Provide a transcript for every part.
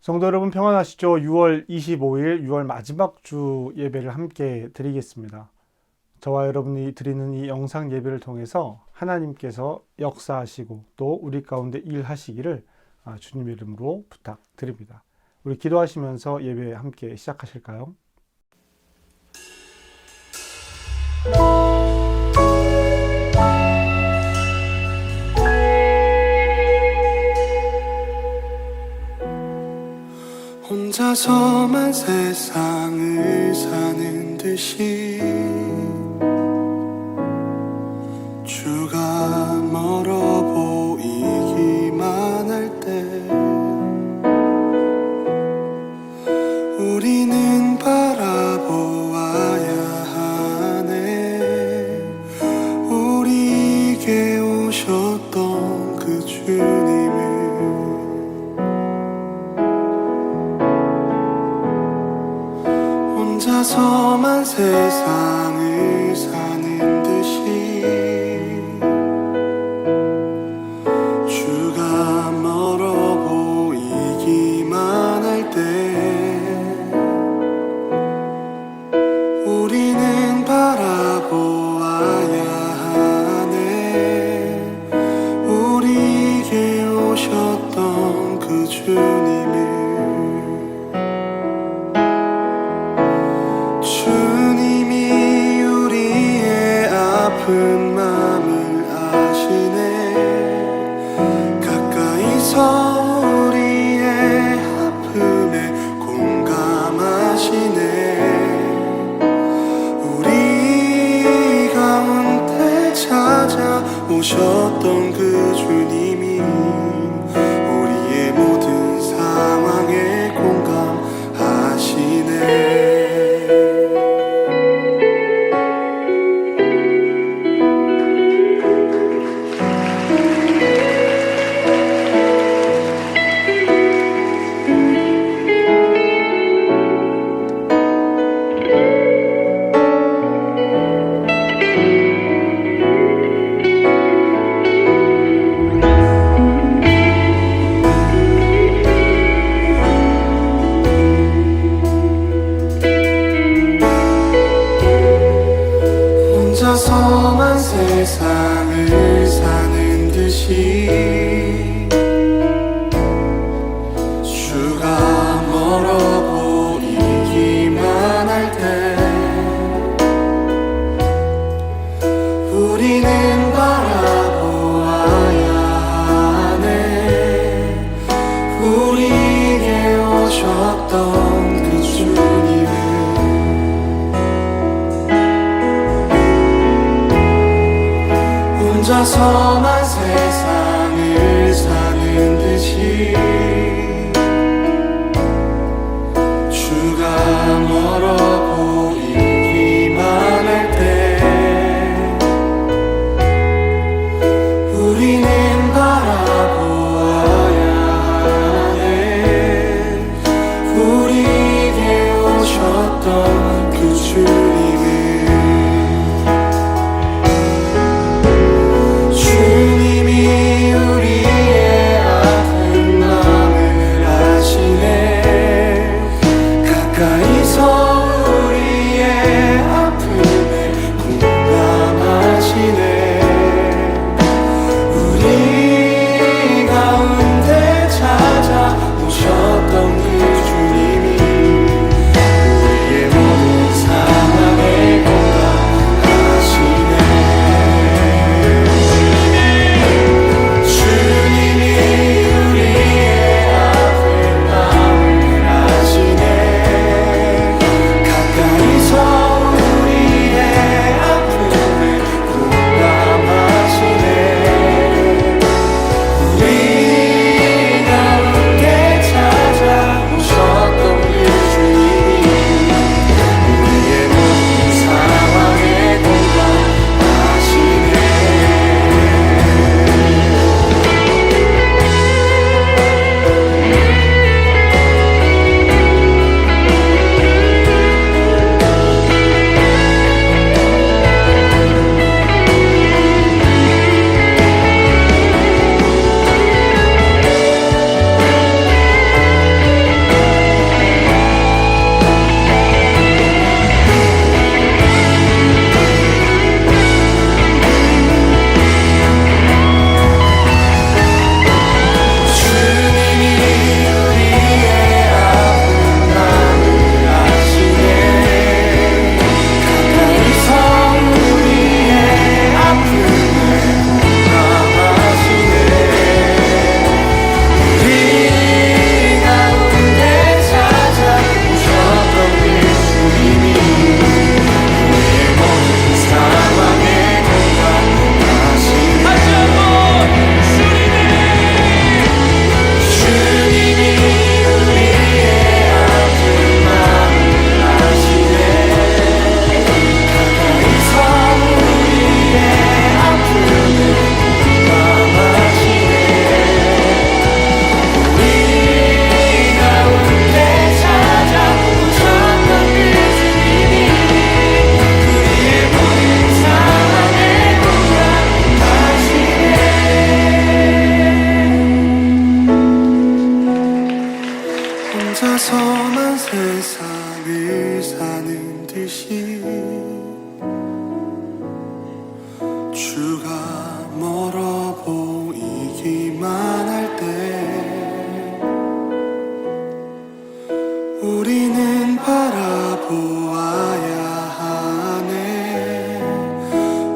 성도 여러분 평안하시죠? 6월 25일 6월 마지막 주 예배를 함께 드리겠습니다. 저와 여러분이 드리는 이 영상 예배를 통해서 하나님께서 역사하시고 또 우리 가운데 일하시기를 주님 이름으로 부탁드립니다. 우리 기도하시면서 예배 함께 시작하실까요? 혼자서만 세상을 사는 듯이 주가 멀어 보이기만 할 때 우리는 바라보아야 하네. 우리에게 오셨던 그 주님을 혼자서만 세상을 사는 듯이 주가 멀어 보이기만 할 때 우리는 바라보아야 하네. 우리에게 오셨던 그 주님을 주님이 우리의 아픈 마음을 아시네. 가까이서 우리의 아픔에 공감하시네. 우리 가운데 찾아오셨던 그 주님이 우리의 모든 상황에 공감하시네. 혼자서만 세상을 사는 듯이 주가 멀어 보이기만 할 때 우리는 바라보아야 하네. 우리에게 오셨던 그 주님을 혼자서만 세상을 사는 듯이 주가 멀어 보이기만 할 때 우리는 바라보아야 하네. 우리에게 오셨던 그 주님을 주님이 우리의 아픈 마음 보아야 하네.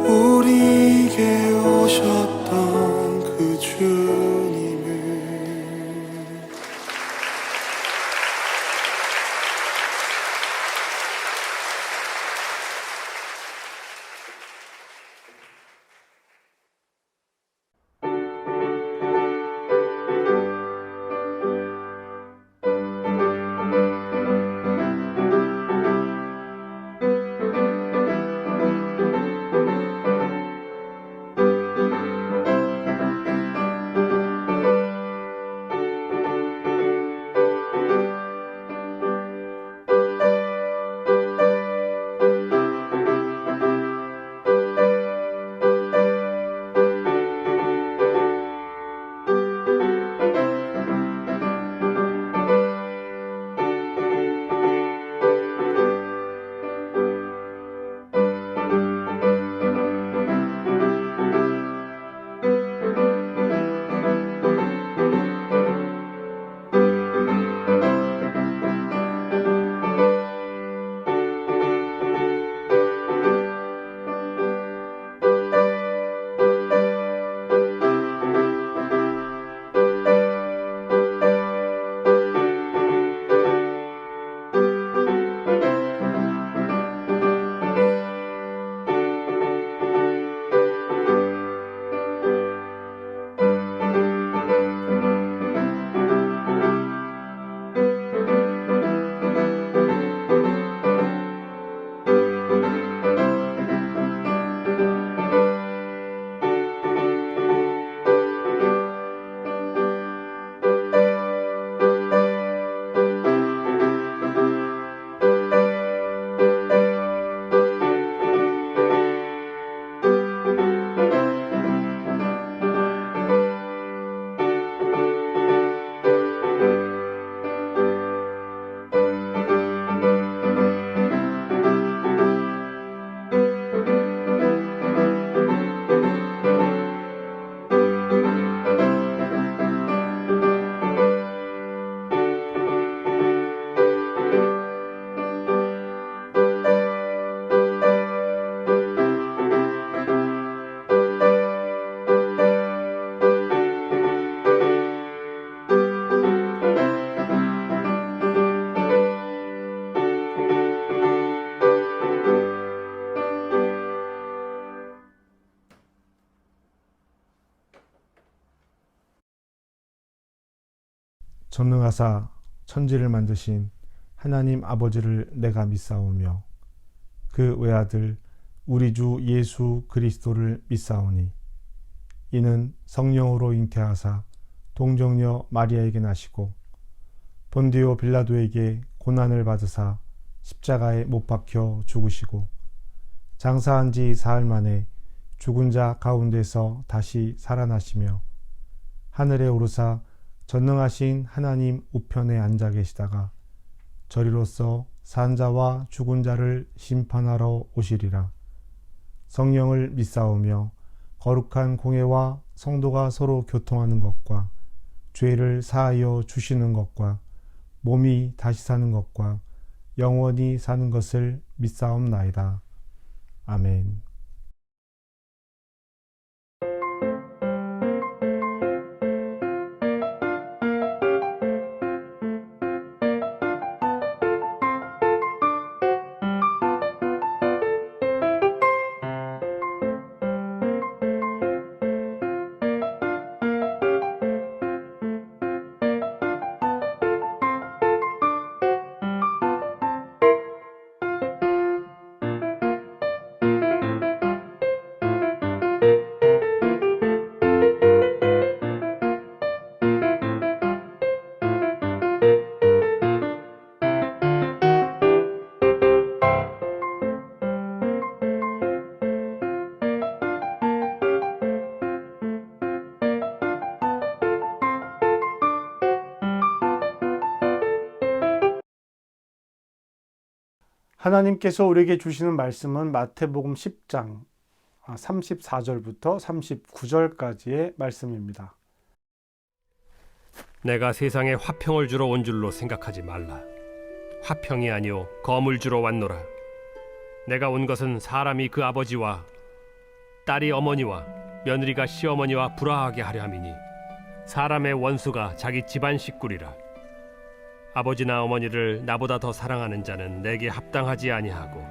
우리에게 오셨던 그 주님을. 전능하사 천지를 만드신 하나님 아버지를 내가 믿사오며 그 외아들 우리 주 예수 그리스도를 믿사오니 이는 성령으로 잉태하사 동정녀 마리아에게 나시고 본디오 빌라도에게 고난을 받으사 십자가에 못 박혀 죽으시고 장사한 지 사흘 만에 죽은 자 가운데서 다시 살아나시며 하늘에 오르사 전능하신 하나님 우편에 앉아 계시다가 저리로서 산 자와 죽은 자를 심판하러 오시리라. 성령을 믿사오며 거룩한 공회와 성도가 서로 교통하는 것과 죄를 사하여 주시는 것과 몸이 다시 사는 것과 영원히 사는 것을 믿사옵나이다. 아멘. 하나님께서 우리에게 주시는 말씀은 마태복음 10장 34절부터 39절까지의 말씀입니다. 내가 세상에 화평을 주러 온 줄로 생각하지 말라. 화평이 아니요 검을 주러 왔노라. 내가 온 것은 사람이 그 아버지와 딸이 어머니와 며느리가 시어머니와 불화하게 하려 함이니 사람의 원수가 자기 집안 식구리라. 아버지나 어머니를 나보다 더 사랑하는 자는 내게 합당하지 아니하고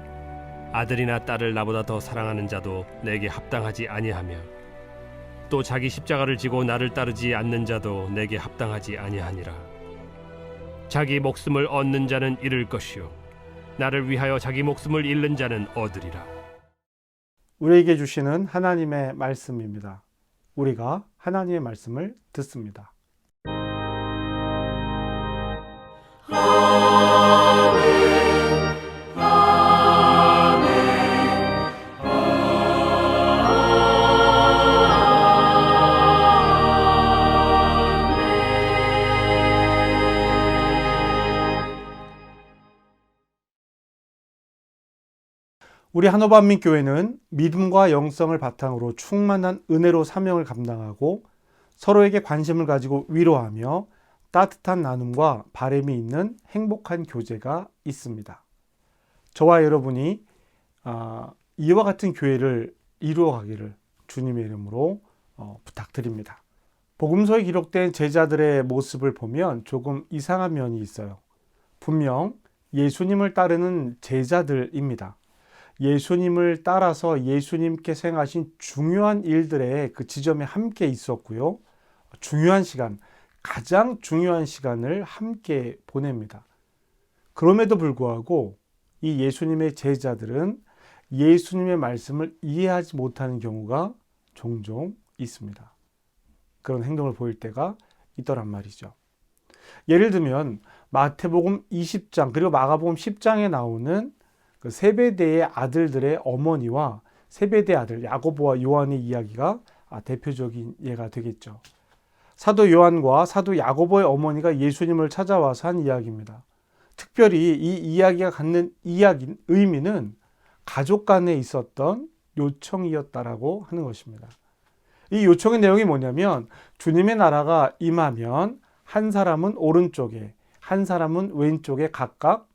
아들이나 딸을 나보다 더 사랑하는 자도 내게 합당하지 아니하며 또 자기 십자가를 지고 나를 따르지 않는 자도 내게 합당하지 아니하니라. 자기 목숨을 얻는 자는 잃을 것이요 나를 위하여 자기 목숨을 잃는 자는 얻으리라. 우리에게 주시는 하나님의 말씀입니다. 우리가 하나님의 말씀을 듣습니다. 우리 한옥반민교회는 믿음과 영성을 바탕으로 충만한 은혜로 사명을 감당하고 서로에게 관심을 가지고 위로하며 따뜻한 나눔과 바람이 있는 행복한 교제가 있습니다. 저와 여러분이 이와 같은 교회를 이루어가기를 주님의 이름으로 부탁드립니다. 복음서에 기록된 제자들의 모습을 보면 조금 이상한 면이 있어요. 분명 예수님을 따르는 제자들입니다. 예수님을 따라서 예수님께서 행하신 중요한 일들의 그 지점에 함께 있었고요. 중요한 시간, 가장 중요한 시간을 함께 보냅니다. 그럼에도 불구하고 이 예수님의 제자들은 예수님의 말씀을 이해하지 못하는 경우가 종종 있습니다. 그런 행동을 보일 때가 있더란 말이죠. 예를 들면 마태복음 20장 그리고 마가복음 10장에 나오는 그 세베대의 아들들의 어머니와 세베대 아들 야고보와 요한의 이야기가 대표적인 예가 되겠죠. 사도 요한과 사도 야고보의 어머니가 예수님을 찾아와서 한 이야기입니다. 특별히 이 이야기가 갖는 의미는 가족 간에 있었던 요청이었다라고 하는 것입니다. 이 요청의 내용이 뭐냐면 주님의 나라가 임하면 한 사람은 오른쪽에 한 사람은 왼쪽에 각각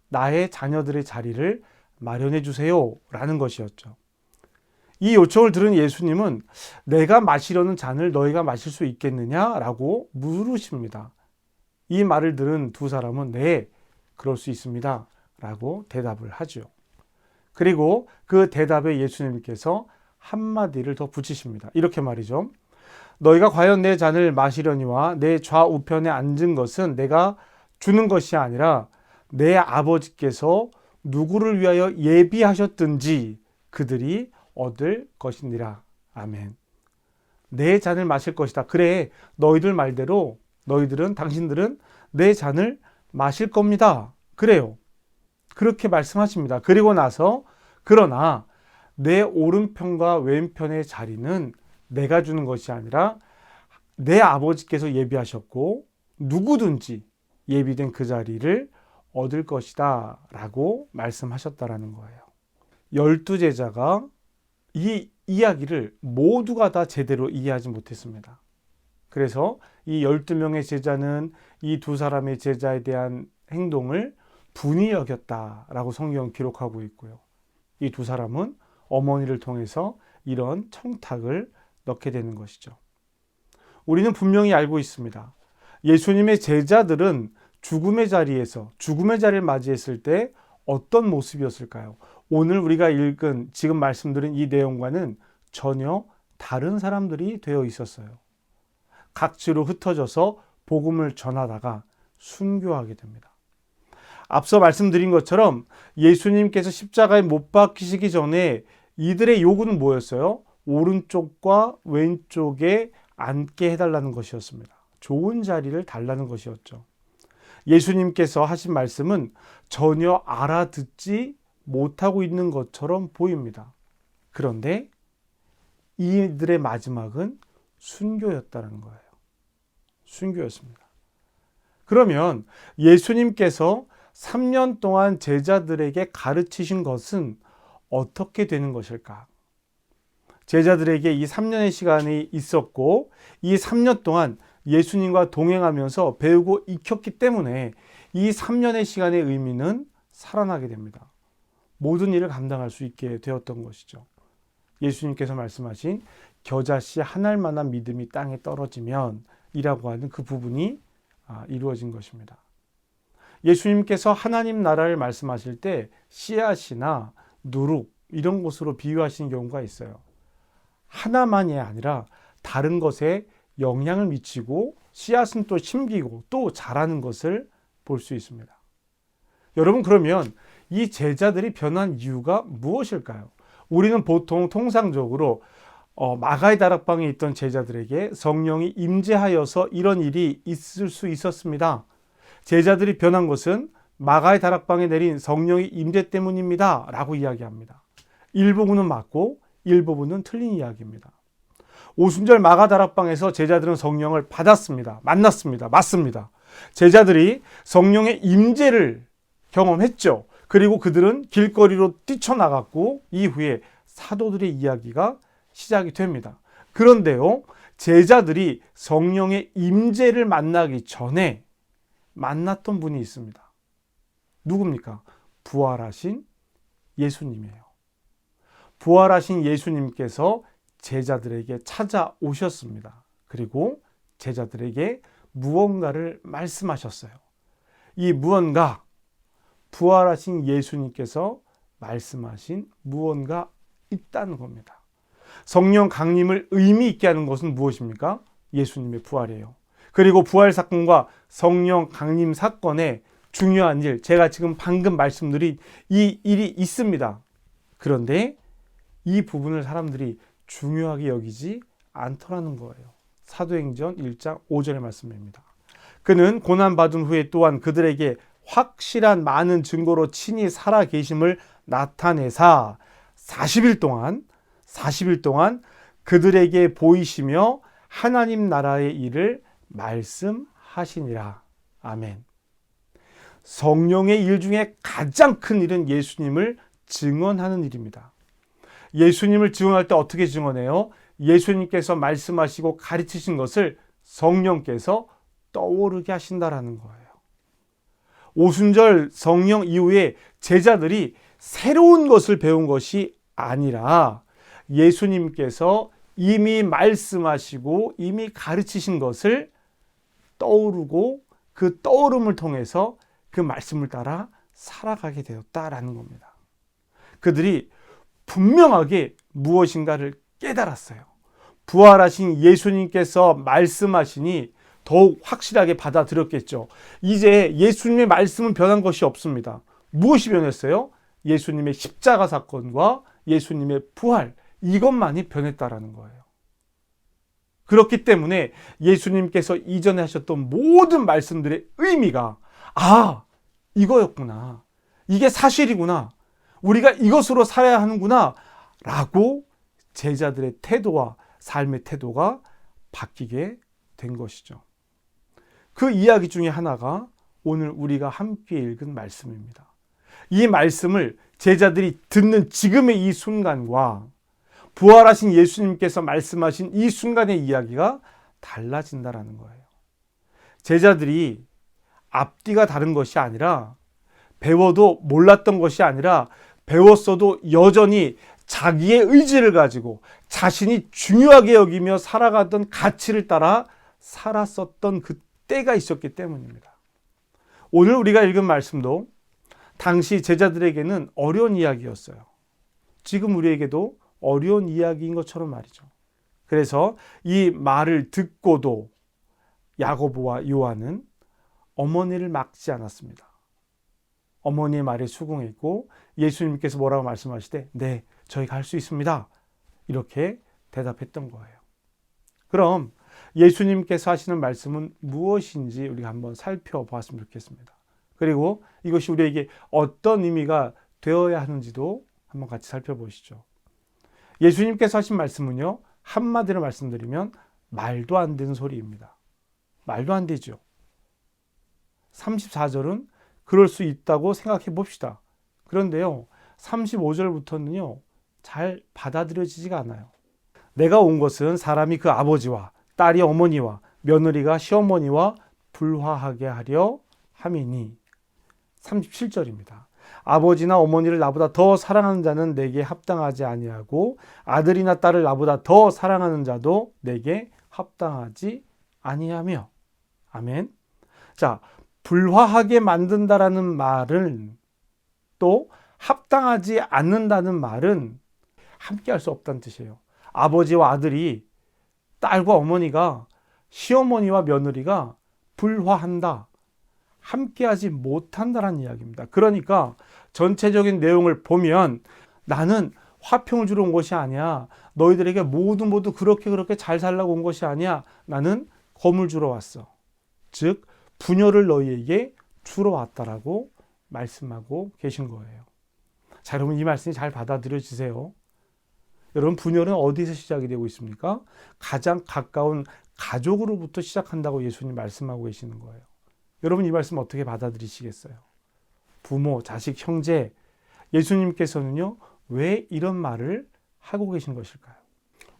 나의 자녀들의 자리를 마련해 주세요 라는 것이었죠. 이 요청을 들은 예수님은 내가 마시려는 잔을 너희가 마실 수 있겠느냐 라고 물으십니다. 이 말을 들은 두 사람은 네, 그럴 수 있습니다 라고 대답을 하죠. 그리고 그 대답에 예수님께서 한마디를 더 붙이십니다. 이렇게 말이죠. 너희가 과연 내 잔을 마시려니와 내 좌우편에 앉은 것은 내가 주는 것이 아니라 내 아버지께서 누구를 위하여 예비하셨든지 그들이 얻을 것이니라. 아멘. 내 잔을 마실 것이다. 그래, 너희들 말대로 당신들은 내 잔을 마실 겁니다. 그래요. 그렇게 말씀하십니다. 그리고 나서 그러나 내 오른편과 왼편의 자리는 내가 주는 것이 아니라 내 아버지께서 예비하셨고 누구든지 예비된 그 자리를 얻을 것이다 라고 말씀하셨다라는 거예요. 12제자가 이 이야기를 모두가 다 제대로 이해하지 못했습니다. 그래서 이 12명의 제자는 이 두 사람의 제자에 대한 행동을 분이 여겼다라고 성경은 기록하고 있고요. 이 두 사람은 어머니를 통해서 이런 청탁을 넣게 되는 것이죠. 우리는 분명히 알고 있습니다. 예수님의 제자들은 죽음의 자리를 맞이했을 때 어떤 모습이었을까요? 오늘 우리가 읽은 지금 말씀드린 이 내용과는 전혀 다른 사람들이 되어 있었어요. 각지로 흩어져서 복음을 전하다가 순교하게 됩니다. 앞서 말씀드린 것처럼 예수님께서 십자가에 못 박히시기 전에 이들의 요구는 뭐였어요? 오른쪽과 왼쪽에 앉게 해달라는 것이었습니다. 좋은 자리를 달라는 것이었죠. 예수님께서 하신 말씀은 전혀 알아듣지 못하고 있는 것처럼 보입니다. 그런데 이들의 마지막은 순교였다는 거예요. 순교였습니다. 그러면 예수님께서 3년 동안 제자들에게 가르치신 것은 어떻게 되는 것일까? 제자들에게 이 3년의 시간이 있었고 이 3년 동안 예수님과 동행하면서 배우고 익혔기 때문에 이 3년의 시간의 의미는 살아나게 됩니다. 모든 일을 감당할 수 있게 되었던 것이죠. 예수님께서 말씀하신 겨자씨 한 알만한 믿음이 땅에 떨어지면 이라고 하는 그 부분이 이루어진 것입니다. 예수님께서 하나님 나라를 말씀하실 때 씨앗이나 누룩 이런 것으로 비유하시는 경우가 있어요. 하나만이 아니라 다른 것에 영향을 미치고 씨앗은 또 심기고 또 자라는 것을 볼 수 있습니다. 여러분, 그러면 이 제자들이 변한 이유가 무엇일까요? 우리는 보통 통상적으로 마가의 다락방에 있던 제자들에게 성령이 임재하여서 이런 일이 있을 수 있었습니다. 제자들이 변한 것은 마가의 다락방에 내린 성령의 임재 때문입니다 라고 이야기합니다. 일부분은 맞고 일부분은 틀린 이야기입니다. 오순절 마가 다락방에서 제자들은 성령을 받았습니다. 만났습니다. 맞습니다. 제자들이 성령의 임재를 경험했죠. 그리고 그들은 길거리로 뛰쳐나갔고 이후에 사도들의 이야기가 시작이 됩니다. 그런데요, 제자들이 성령의 임재를 만나기 전에 만났던 분이 있습니다. 누굽니까? 부활하신 예수님이에요. 부활하신 예수님께서 제자들에게 찾아오셨습니다. 그리고 제자들에게 무언가를 말씀하셨어요. 이 무언가, 부활하신 예수님께서 말씀하신 무언가 있다는 겁니다. 성령 강림을 의미 있게 하는 것은 무엇입니까? 예수님의 부활이에요. 그리고 부활 사건과 성령 강림 사건에 중요한 일, 제가 지금 방금 말씀드린 이 일이 있습니다. 그런데 이 부분을 사람들이 중요하게 여기지 않더라는 거예요. 사도행전 1장 5절의 말씀입니다. 그는 고난받은 후에 또한 그들에게 확실한 많은 증거로 친히 살아 계심을 나타내사 40일 동안 그들에게 보이시며 하나님 나라의 일을 말씀하시니라. 아멘. 성령의 일 중에 가장 큰 일은 예수님을 증언하는 일입니다. 예수님을 증언할 때 어떻게 증언해요? 예수님께서 말씀하시고 가르치신 것을 성령께서 떠오르게 하신다라는 거예요. 오순절 성령 이후에 제자들이 새로운 것을 배운 것이 아니라 예수님께서 이미 말씀하시고 이미 가르치신 것을 떠오르고 그 떠오름을 통해서 그 말씀을 따라 살아가게 되었다라는 겁니다. 그들이 분명하게 무엇인가를 깨달았어요. 부활하신 예수님께서 말씀하시니 더욱 확실하게 받아들였겠죠. 이제 예수님의 말씀은 변한 것이 없습니다. 무엇이 변했어요? 예수님의 십자가 사건과 예수님의 부활, 이것만이 변했다라는 거예요. 그렇기 때문에 예수님께서 이전에 하셨던 모든 말씀들의 의미가 이거였구나. 이게 사실이구나. 우리가 이것으로 살아야 하는구나. 라고 제자들의 태도와 삶의 태도가 바뀌게 된 것이죠. 그 이야기 중에 하나가 오늘 우리가 함께 읽은 말씀입니다. 이 말씀을 제자들이 듣는 지금의 이 순간과 부활하신 예수님께서 말씀하신 이 순간의 이야기가 달라진다라는 거예요. 제자들이 앞뒤가 다른 것이 아니라 배워도 몰랐던 것이 아니라 배웠어도 여전히 자기의 의지를 가지고 자신이 중요하게 여기며 살아가던 가치를 따라 살았었던 그 때가 있었기 때문입니다. 오늘 우리가 읽은 말씀도 당시 제자들에게는 어려운 이야기였어요. 지금 우리에게도 어려운 이야기인 것처럼 말이죠. 그래서 이 말을 듣고도 야고보와 요한은 어머니를 막지 않았습니다. 어머니의 말에 수긍했고 예수님께서 뭐라고 말씀하시되 네, 저희가 할 수 있습니다. 이렇게 대답했던 거예요. 그럼 예수님께서 하시는 말씀은 무엇인지 우리가 한번 살펴보았으면 좋겠습니다. 그리고 이것이 우리에게 어떤 의미가 되어야 하는지도 한번 같이 살펴보시죠. 예수님께서 하신 말씀은요, 한마디로 말씀드리면 말도 안 되는 소리입니다. 말도 안 되죠. 34절은 그럴 수 있다고 생각해 봅시다. 그런데요, 35절부터는요, 잘 받아들여지지가 않아요. 내가 온 것은 사람이 그 아버지와 딸이 어머니와 며느리가 시어머니와 불화하게 하려 함이니. 37절입니다. 아버지나 어머니를 나보다 더 사랑하는 자는 내게 합당하지 아니하고 아들이나 딸을 나보다 더 사랑하는 자도 내게 합당하지 아니하며. 아멘. 자, 불화하게 만든다라는 말은, 또 합당하지 않는다는 말은 함께 할 수 없다는 뜻이에요. 아버지와 아들이, 딸과 어머니가, 시어머니와 며느리가 불화한다, 함께하지 못한다는 이야기입니다. 그러니까 전체적인 내용을 보면 나는 화평을 주러 온 것이 아니야. 너희들에게 모두 그렇게 잘 살라고 온 것이 아니야. 나는 검을 주러 왔어. 즉 분열을 너희에게 주러 왔다라고 말씀하고 계신 거예요. 자, 여러분 이 말씀이 잘 받아들여지세요. 여러분, 분열은 어디서 시작이 되고 있습니까? 가장 가까운 가족으로부터 시작한다고 예수님 말씀하고 계시는 거예요. 여러분 이 말씀 어떻게 받아들이시겠어요? 부모, 자식, 형제, 예수님께서는요, 왜 이런 말을 하고 계신 것일까요?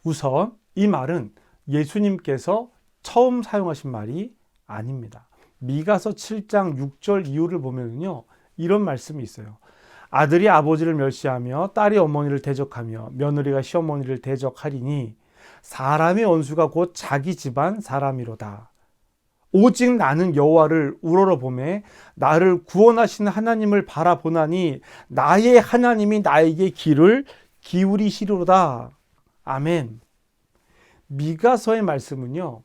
우선 이 말은 예수님께서 처음 사용하신 말이 아닙니다. 미가서 7장 6절 이후를 보면요, 이런 말씀이 있어요. 아들이 아버지를 멸시하며 딸이 어머니를 대적하며 며느리가 시어머니를 대적하리니 사람의 원수가 곧 자기 집안 사람이로다. 오직 나는 여호와를 우러러보매 나를 구원하시는 하나님을 바라보나니 나의 하나님이 나에게 귀를 기울이시리로다. 아멘. 미가서의 말씀은요,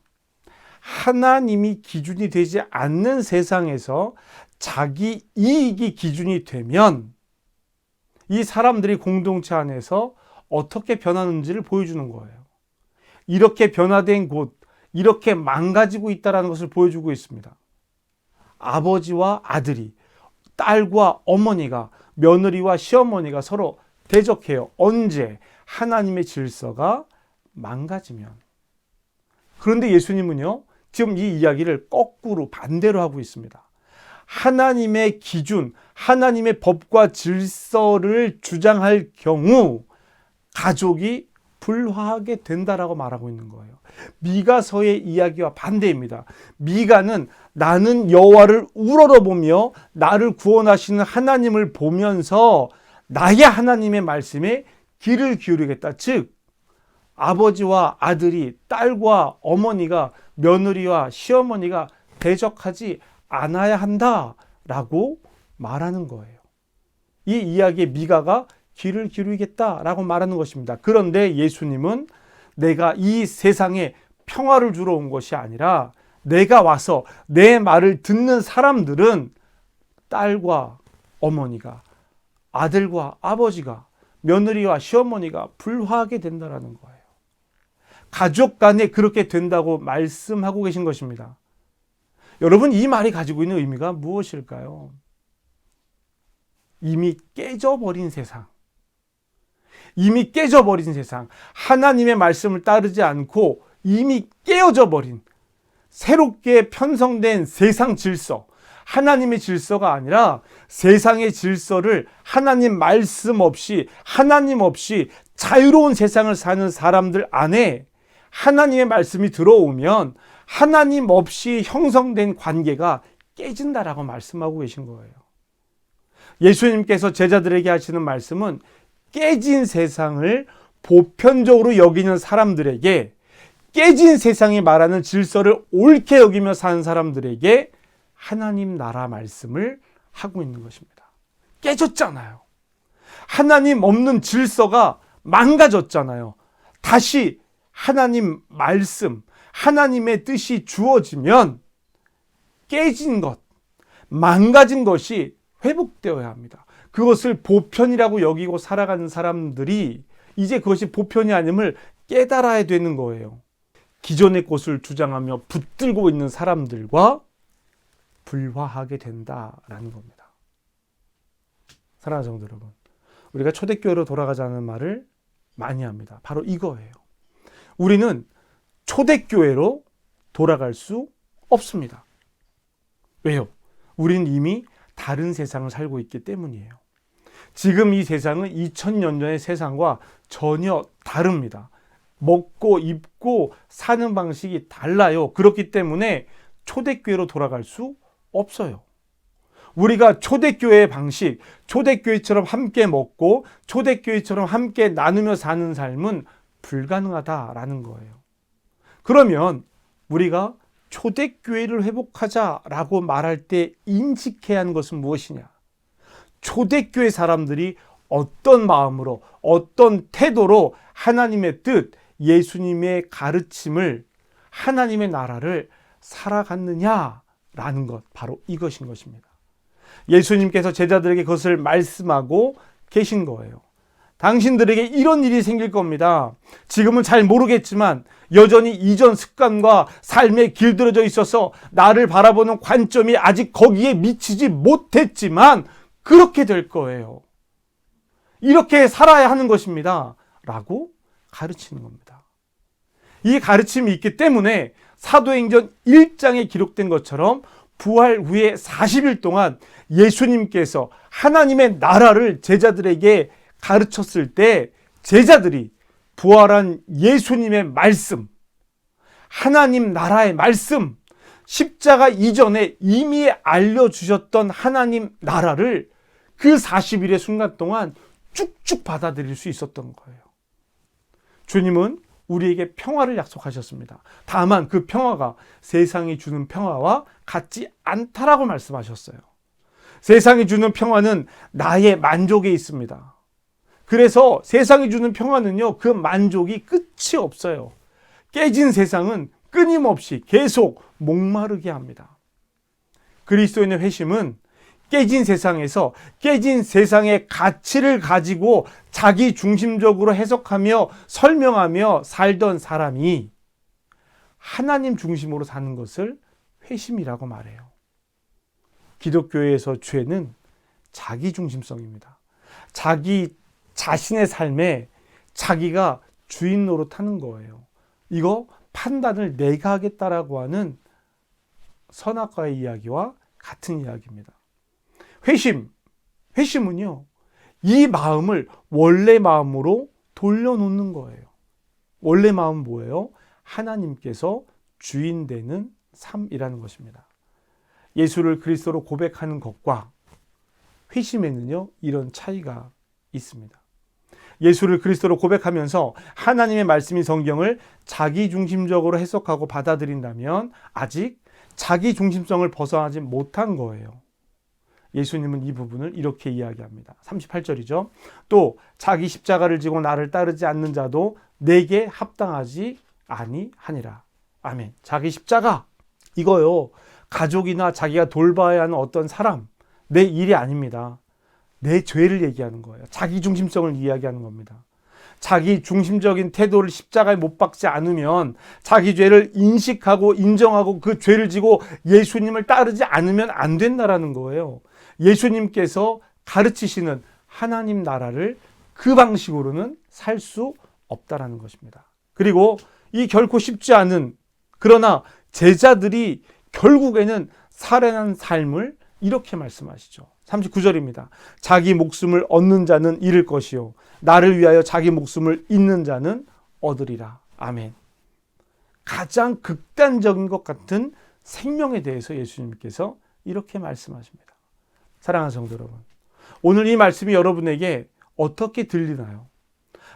하나님이 기준이 되지 않는 세상에서 자기 이익이 기준이 되면 이 사람들이 공동체 안에서 어떻게 변하는지를 보여주는 거예요. 이렇게 변화된 곳, 이렇게 망가지고 있다는 것을 보여주고 있습니다. 아버지와 아들이, 딸과 어머니가, 며느리와 시어머니가 서로 대적해요. 언제? 하나님의 질서가 망가지면. 그런데 예수님은요, 지금 이 이야기를 거꾸로 반대로 하고 있습니다. 하나님의 기준, 하나님의 법과 질서를 주장할 경우 가족이 불화하게 된다라고 말하고 있는 거예요. 미가서의 이야기와 반대입니다. 미가는 나는 여호와를 우러러보며 나를 구원하시는 하나님을 보면서 나의 하나님의 말씀에 귀를 기울이겠다. 즉 아버지와 아들이, 딸과 어머니가, 며느리와 시어머니가 대적하지 않아야 한다라고 말하는 거예요. 이 이야기에 미가가 귀를 기울이겠다라고 말하는 것입니다. 그런데 예수님은 내가 이 세상에 평화를 주러 온 것이 아니라 내가 와서 내 말을 듣는 사람들은 딸과 어머니가, 아들과 아버지가, 며느리와 시어머니가 불화하게 된다는 거예요. 가족 간에 그렇게 된다고 말씀하고 계신 것입니다. 여러분, 이 말이 가지고 있는 의미가 무엇일까요? 이미 깨져버린 세상, 이미 깨져버린 세상, 하나님의 말씀을 따르지 않고 이미 깨어져 버린, 새롭게 편성된 세상 질서, 하나님의 질서가 아니라 세상의 질서를 하나님 말씀 없이, 하나님 없이 자유로운 세상을 사는 사람들 안에 하나님의 말씀이 들어오면 하나님 없이 형성된 관계가 깨진다라고 말씀하고 계신 거예요. 예수님께서 제자들에게 하시는 말씀은 깨진 세상을 보편적으로 여기는 사람들에게, 깨진 세상이 말하는 질서를 옳게 여기며 사는 사람들에게 하나님 나라 말씀을 하고 있는 것입니다. 깨졌잖아요. 하나님 없는 질서가 망가졌잖아요. 다시 하나님 말씀, 하나님의 뜻이 주어지면 깨진 것, 망가진 것이 회복되어야 합니다. 그것을 보편이라고 여기고 살아가는 사람들이 이제 그것이 보편이 아님을 깨달아야 되는 거예요. 기존의 것을 주장하며 붙들고 있는 사람들과 불화하게 된다라는 겁니다. 사랑하는 성도 여러분, 우리가 초대교회로 돌아가자는 말을 많이 합니다. 바로 이거예요. 우리는 초대교회로 돌아갈 수 없습니다. 왜요? 우리는 이미 다른 세상을 살고 있기 때문이에요. 지금 이 세상은 2000년 전의 세상과 전혀 다릅니다. 먹고 입고 사는 방식이 달라요. 그렇기 때문에 초대교회로 돌아갈 수 없어요. 우리가 초대교회의 방식, 초대교회처럼 함께 먹고 초대교회처럼 함께 나누며 사는 삶은 불가능하다라는 거예요. 그러면 우리가 초대교회를 회복하자라고 말할 때 인식해야 하는 것은 무엇이냐? 초대교회 사람들이 어떤 마음으로, 어떤 태도로 하나님의 뜻, 예수님의 가르침을, 하나님의 나라를 살아갔느냐라는 것, 바로 이것인 것입니다. 예수님께서 제자들에게 그것을 말씀하고 계신 거예요. 당신들에게 이런 일이 생길 겁니다. 지금은 잘 모르겠지만 여전히 이전 습관과 삶에 길들여져 있어서 나를 바라보는 관점이 아직 거기에 미치지 못했지만 그렇게 될 거예요. 이렇게 살아야 하는 것입니다. 라고 가르치는 겁니다. 이 가르침이 있기 때문에 사도행전 1장에 기록된 것처럼 부활 후에 40일 동안 예수님께서 하나님의 나라를 제자들에게 가르쳤을 때 제자들이 부활한 예수님의 말씀, 하나님 나라의 말씀, 십자가 이전에 이미 알려주셨던 하나님 나라를 그 40일의 순간 동안 쭉쭉 받아들일 수 있었던 거예요. 주님은 우리에게 평화를 약속하셨습니다. 다만 그 평화가 세상이 주는 평화와 같지 않다라고 말씀하셨어요. 세상이 주는 평화는 나의 만족에 있습니다. 그래서 세상이 주는 평화는요, 그 만족이 끝이 없어요. 깨진 세상은 끊임없이 계속 목마르게 합니다. 그리스도인의 회심은 깨진 세상에서 깨진 세상의 가치를 가지고 자기 중심적으로 해석하며 설명하며 살던 사람이 하나님 중심으로 사는 것을 회심이라고 말해요. 기독교에서 죄는 자기 중심성입니다. 자기 자신의 삶에 자기가 주인 노릇하는 거예요. 이거 판단을 내가 하겠다라고 하는 선악과의 이야기와 같은 이야기입니다. 회심은요, 이 마음을 원래 마음으로 돌려놓는 거예요. 원래 마음은 뭐예요? 하나님께서 주인 되는 삶이라는 것입니다. 예수를 그리스도로 고백하는 것과 회심에는요, 이런 차이가 있습니다. 예수를 그리스도로 고백하면서 하나님의 말씀인 성경을 자기 중심적으로 해석하고 받아들인다면 아직 자기 중심성을 벗어나지 못한 거예요. 예수님은 이 부분을 이렇게 이야기합니다. 38절이죠. 또 자기 십자가를 지고 나를 따르지 않는 자도 내게 합당하지 아니하니라. 아멘. 자기 십자가, 이거요, 가족이나 자기가 돌봐야 하는 어떤 사람, 내 일이 아닙니다. 내 죄를 얘기하는 거예요. 자기 중심성을 이야기하는 겁니다. 자기 중심적인 태도를 십자가에 못 박지 않으면, 자기 죄를 인식하고 인정하고 그 죄를 지고 예수님을 따르지 않으면 안 된다라는 거예요. 예수님께서 가르치시는 하나님 나라를 그 방식으로는 살 수 없다라는 것입니다. 그리고 이 결코 쉽지 않은, 그러나 제자들이 결국에는 살아난 삶을 이렇게 말씀하시죠. 39절입니다. 자기 목숨을 얻는 자는 잃을 것이요 나를 위하여 자기 목숨을 잃는 자는 얻으리라. 아멘. 가장 극단적인 것 같은 생명에 대해서 예수님께서 이렇게 말씀하십니다. 사랑하는 성도 여러분, 오늘 이 말씀이 여러분에게 어떻게 들리나요?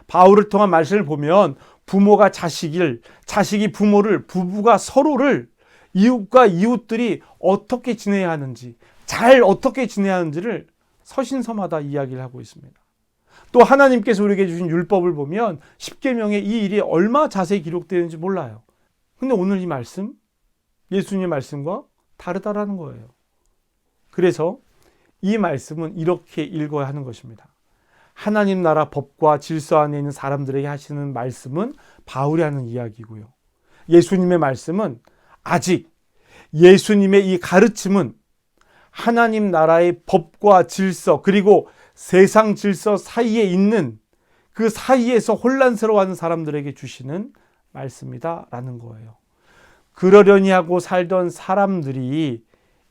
바울을 통한 말씀을 보면 부모가 자식을, 자식이 부모를, 부부가 서로를, 이웃과 이웃들이 어떻게 지내야 하는지, 잘 어떻게 지내야 하는지를 서신서마다 이야기를 하고 있습니다. 또 하나님께서 우리에게 주신 율법을 보면 십계명에 이 일이 얼마나 자세히 기록되어 있는지 몰라요. 근데 오늘 이 말씀, 예수님의 말씀과 다르다라는 거예요. 그래서 이 말씀은 이렇게 읽어야 하는 것입니다. 하나님 나라 법과 질서 안에 있는 사람들에게 하시는 말씀은 바울이 하는 이야기고요. 예수님의 말씀은 아직 예수님의 이 가르침은 하나님 나라의 법과 질서, 그리고 세상 질서 사이에 있는, 그 사이에서 혼란스러워하는 사람들에게 주시는 말씀이다라는 거예요. 그러려니 하고 살던 사람들이,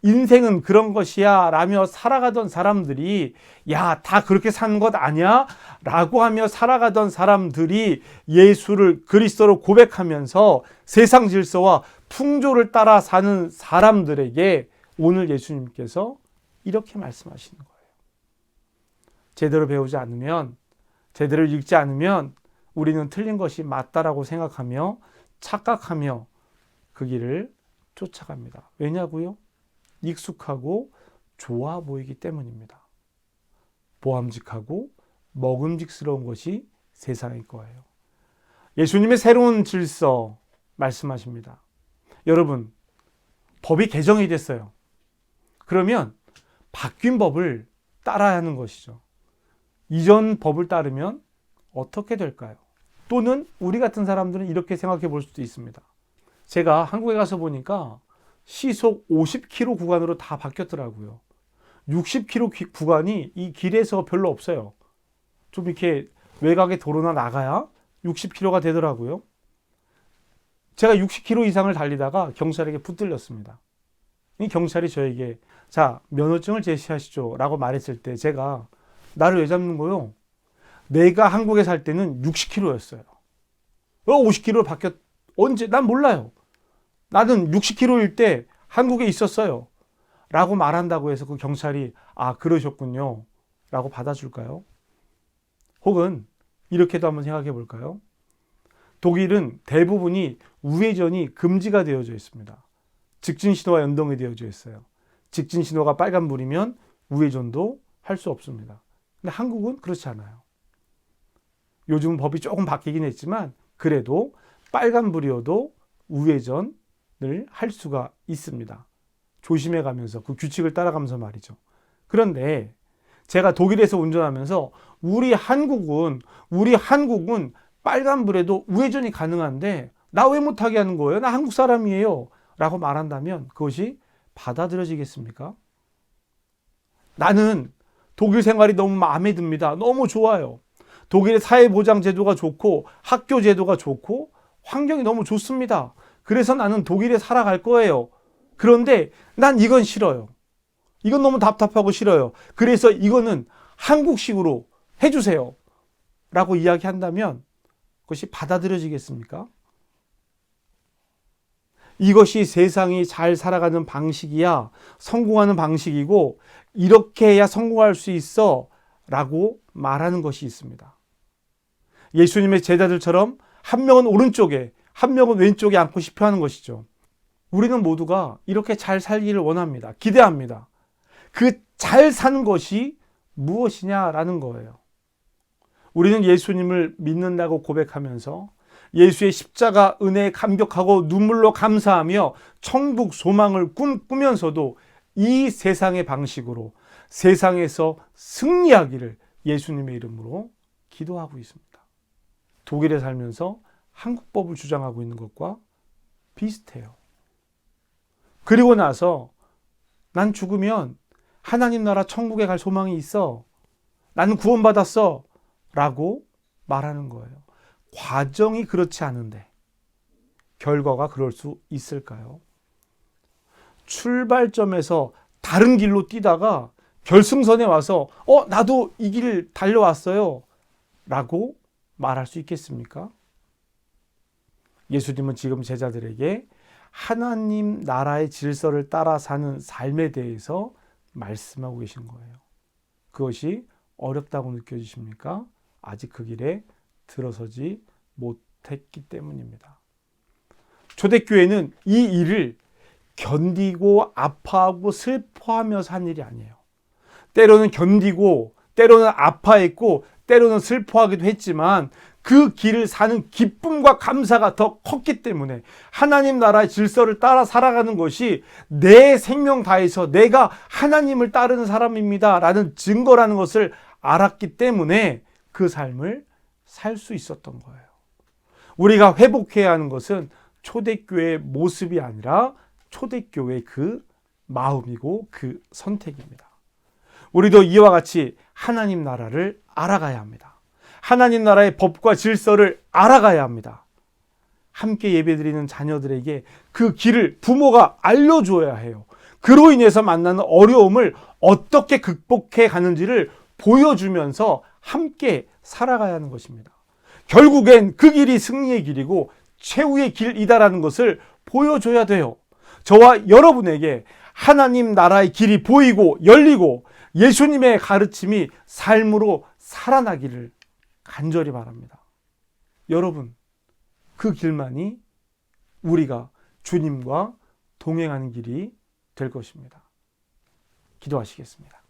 인생은 그런 것이야 라며 살아가던 사람들이, 야, 다 그렇게 사는 것 아니야? 라고 하며 살아가던 사람들이 예수를 그리스도로 고백하면서 세상 질서와 풍조를 따라 사는 사람들에게 오늘 예수님께서 이렇게 말씀하시는 거예요. 제대로 배우지 않으면, 제대로 읽지 않으면 우리는 틀린 것이 맞다라고 생각하며 착각하며 그 길을 쫓아갑니다. 왜냐고요? 익숙하고 좋아 보이기 때문입니다. 보암직하고 먹음직스러운 것이 세상일 거예요. 예수님의 새로운 질서 말씀하십니다. 여러분, 법이 개정이 됐어요. 그러면 바뀐 법을 따라야 하는 것이죠. 이전 법을 따르면 어떻게 될까요? 또는 우리 같은 사람들은 이렇게 생각해 볼 수도 있습니다. 제가 한국에 가서 보니까 시속 50km 구간으로 다 바뀌었더라고요. 60km 구간이 이 길에서 별로 없어요. 좀 이렇게 외곽의 도로나 나가야 60km가 되더라고요. 제가 60km 이상을 달리다가 경찰에게 붙들렸습니다. 이 경찰이 저에게 자, 면허증을 제시하시죠 라고 말했을 때 제가 나를 왜 잡는 거요? 내가 한국에 살 때는 60km였어요. 50km로 바뀌었, 언제? 난 몰라요. 나는 60km일 때 한국에 있었어요. 라고 말한다고 해서 그 경찰이 아, 그러셨군요. 라고 받아줄까요? 혹은 이렇게도 한번 생각해 볼까요? 독일은 대부분이 우회전이 금지가 되어져 있습니다. 직진 신호와 연동이 되어져 있어요. 직진 신호가 빨간불이면 우회전도 할 수 없습니다. 근데 한국은 그렇지 않아요. 요즘은 법이 조금 바뀌긴 했지만 그래도 빨간불이어도 우회전을 할 수가 있습니다. 조심해 가면서 그 규칙을 따라가면서 말이죠. 그런데 제가 독일에서 운전하면서 우리 한국은 빨간불에도 우회전이 가능한데 나 왜 못하게 하는 거예요? 나 한국 사람이에요. 라고 말한다면 그것이 받아들여지겠습니까? 나는 독일 생활이 너무 마음에 듭니다. 너무 좋아요. 독일의 사회보장 제도가 좋고 학교 제도가 좋고 환경이 너무 좋습니다. 그래서 나는 독일에 살아갈 거예요. 그런데 난 이건 싫어요. 이건 너무 답답하고 싫어요. 그래서 이거는 한국식으로 해주세요. 라고 이야기한다면 그것이 받아들여지겠습니까? 이것이 세상이 잘 살아가는 방식이야 성공하는 방식이고 이렇게 해야 성공할 수 있어 라고 말하는 것이 있습니다. 예수님의 제자들처럼 한 명은 오른쪽에 한 명은 왼쪽에 앉고 싶어 하는 것이죠. 우리는 모두가 이렇게 잘 살기를 원합니다. 기대합니다. 그 잘 사는 것이 무엇이냐라는 거예요. 우리는 예수님을 믿는다고 고백하면서 예수의 십자가 은혜에 감격하고 눈물로 감사하며 천국 소망을 꾸면서도 이 세상의 방식으로 세상에서 승리하기를 예수님의 이름으로 기도하고 있습니다. 독일에 살면서 한국법을 주장하고 있는 것과 비슷해요. 그리고 나서 난 죽으면 하나님 나라 천국에 갈 소망이 있어. 나는 구원받았어. 라고 말하는 거예요. 과정이 그렇지 않은데 결과가 그럴 수 있을까요? 출발점에서 다른 길로 뛰다가 결승선에 와서 나도 이 길을 달려왔어요. 라고 말할 수 있겠습니까? 예수님은 지금 제자들에게 하나님 나라의 질서를 따라 사는 삶에 대해서 말씀하고 계신 거예요. 그것이 어렵다고 느껴지십니까? 아직 그 길에 들어서지 못했기 때문입니다. 초대교회는 이 일을 견디고 아파하고 슬퍼하며 산 일이 아니에요. 때로는 견디고 때로는 아파했고 때로는 슬퍼하기도 했지만 그 길을 사는 기쁨과 감사가 더 컸기 때문에 하나님 나라의 질서를 따라 살아가는 것이 내 생명 다해서 내가 하나님을 따르는 사람입니다 라는 증거라는 것을 알았기 때문에 그 삶을 살 수 있었던 거예요. 우리가 회복해야 하는 것은 초대교회의 모습이 아니라 초대교회의 그 마음이고 그 선택입니다. 우리도 이와 같이 하나님 나라를 알아가야 합니다. 하나님 나라의 법과 질서를 알아가야 합니다. 함께 예배드리는 자녀들에게 그 길을 부모가 알려줘야 해요. 그로 인해서 만나는 어려움을 어떻게 극복해 가는지를 보여주면서 함께 살아가야 하는 것입니다. 결국엔 그 길이 승리의 길이고 최후의 길이다라는 것을 보여줘야 돼요. 저와 여러분에게 하나님 나라의 길이 보이고 열리고 예수님의 가르침이 삶으로 살아나기를 간절히 바랍니다. 여러분, 그 길만이 우리가 주님과 동행하는 길이 될 것입니다. 기도하시겠습니다.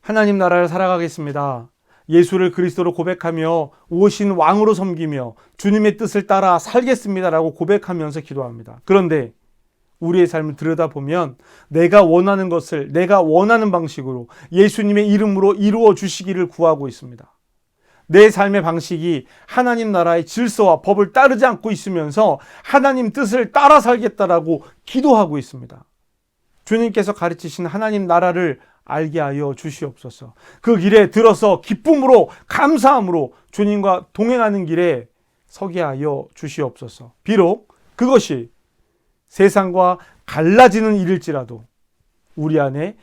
하나님 나라를 살아가겠습니다. 예수를 그리스도로 고백하며 오신 왕으로 섬기며 주님의 뜻을 따라 살겠습니다라고 고백하면서 기도합니다. 그런데 우리의 삶을 들여다보면 내가 원하는 것을 내가 원하는 방식으로 예수님의 이름으로 이루어 주시기를 구하고 있습니다. 내 삶의 방식이 하나님 나라의 질서와 법을 따르지 않고 있으면서 하나님 뜻을 따라 살겠다라고 기도하고 있습니다. 주님께서 가르치신 하나님 나라를 알게 하여 주시옵소서. 그 길에 들어서 기쁨으로 감사함으로 주님과 동행하는 길에 서게 하여 주시옵소서. 비록 그것이 세상과 갈라지는 일일지라도 우리 안에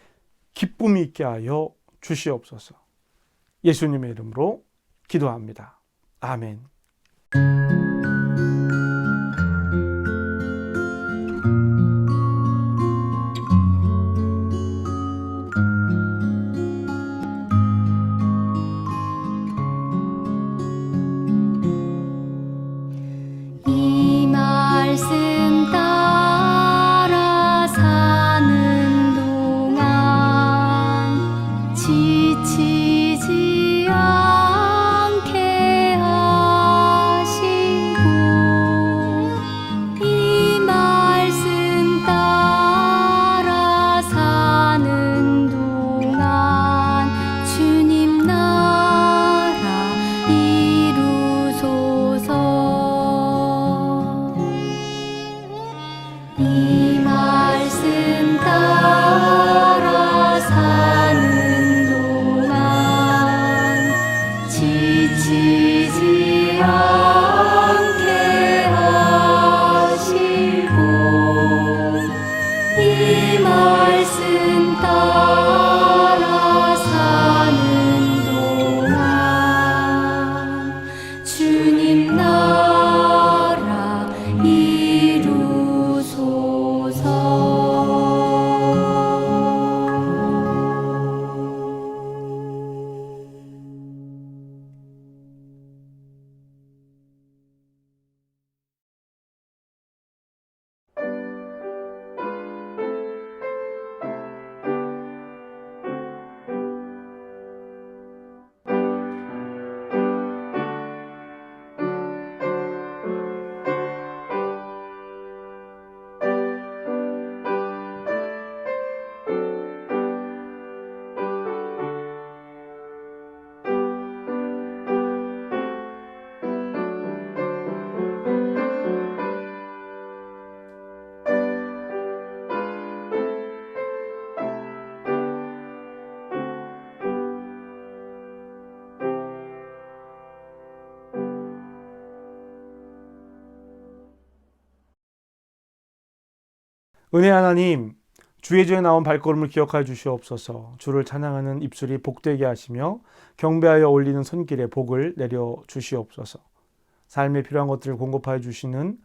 기쁨이 있게 하여 주시옵소서. 예수님의 이름으로 기도합니다. 아멘. 이 말씀 따라 사는 동안 지치지 않게 하시고 이 말씀 따라 사는 동안 주님 나라 이루소서. 이 말씀 따라 사는 동안 지치지 않게 하시고 이 말씀 따라 사는 동안 주님 나라 이루소서. 은혜 하나님, 주의 주에 나온 발걸음을 기억하여 주시옵소서. 주를 찬양하는 입술이 복되게 하시며 경배하여 올리는 손길에 복을 내려 주시옵소서. 삶에 필요한 것들을 공급하여 주시는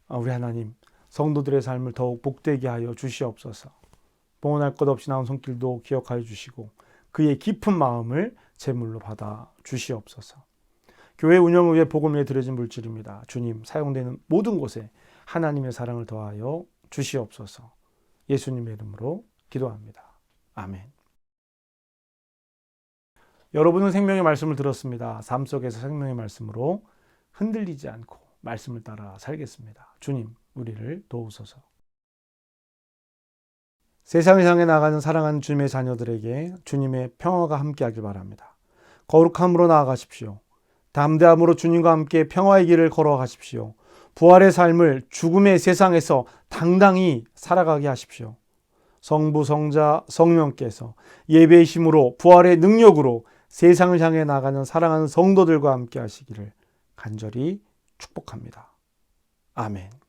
우리 하나님, 성도들의 삶을 더욱 복되게 하여 주시옵소서. 봉헌할 것 없이 나온 손길도 기억하여 주시고 그의 깊은 마음을 제물로 받아 주시옵소서. 교회 운영을 위해 복음을 위해 드려진 물질입니다. 주님, 사용되는 모든 곳에 하나님의 사랑을 더하여 주시옵소서. 예수님의 이름으로 기도합니다. 아멘. 여러분은 생명의 말씀을 들었습니다. 삶 속에서 생명의 말씀으로 흔들리지 않고 말씀을 따라 살겠습니다. 주님, 우리를 도우소서. 세상을 향해 나가는 사랑하는 주님의 자녀들에게 주님의 평화가 함께하길 바랍니다. 거룩함으로 나아가십시오. 담대함으로 주님과 함께 평화의 길을 걸어가십시오. 부활의 삶을 죽음의 세상에서 당당히 살아가게 하십시오. 성부, 성자, 성령께서 예배의 힘으로 부활의 능력으로 세상을 향해 나가는 사랑하는 성도들과 함께 하시기를 간절히 축복합니다. 아멘.